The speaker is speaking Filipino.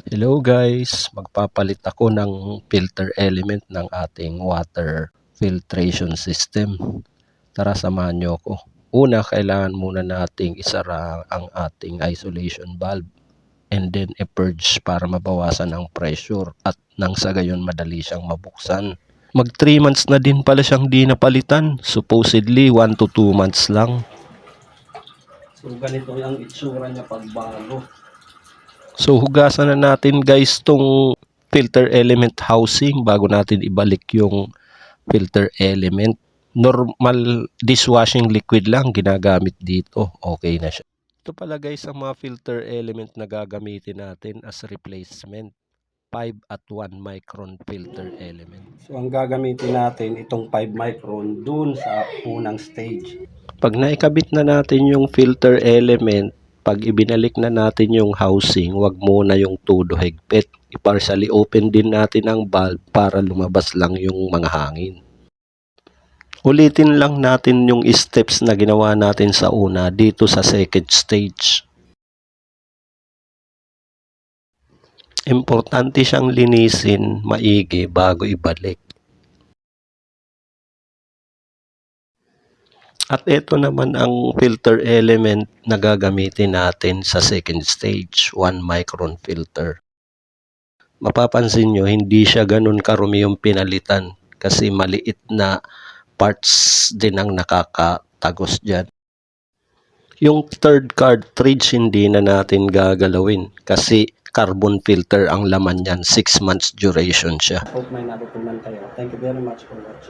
Hello guys, magpapalit ako ng filter element ng ating water filtration system. Tara, samahan nyo ako. Una, kailangan muna nating isara ang ating isolation valve and then i-purge para mabawasan ang pressure at nang sa gayon madali siyang mabuksan. Mag 3 months na din pala siyang di napalitan. Supposedly 1 to 2 months lang. So ganito yung itsura niya pagbago. So hugasan na natin guys tong filter element housing bago natin ibalik yung filter element. Normal dishwashing liquid lang ginagamit dito. Okay na siya. Ito pala guys ang mga filter element na gagamitin natin as replacement. 5 at 1 micron filter element. So ang gagamitin natin itong 5 micron dun sa unang stage. Pag naikabit na natin yung filter element, pag ibinalik na natin yung housing, wag muna yung todo higpit. I-partially open din natin ang valve para lumabas lang yung mga hangin. Ulitin lang natin yung steps na ginawa natin sa una dito sa second stage. Importante siyang linisin maigi bago ibalik. At ito naman ang filter element na gagamitin natin sa second stage, 1 micron filter. Mapapansin nyo, hindi siya ganun karumi yung pinalitan kasi maliit na parts din ang nakakatagos dyan. Yung third cartridge hindi na natin gagalawin kasi carbon filter ang laman yan, 6 months duration siya. Hope may natutunan kayo. Thank you very much for watching.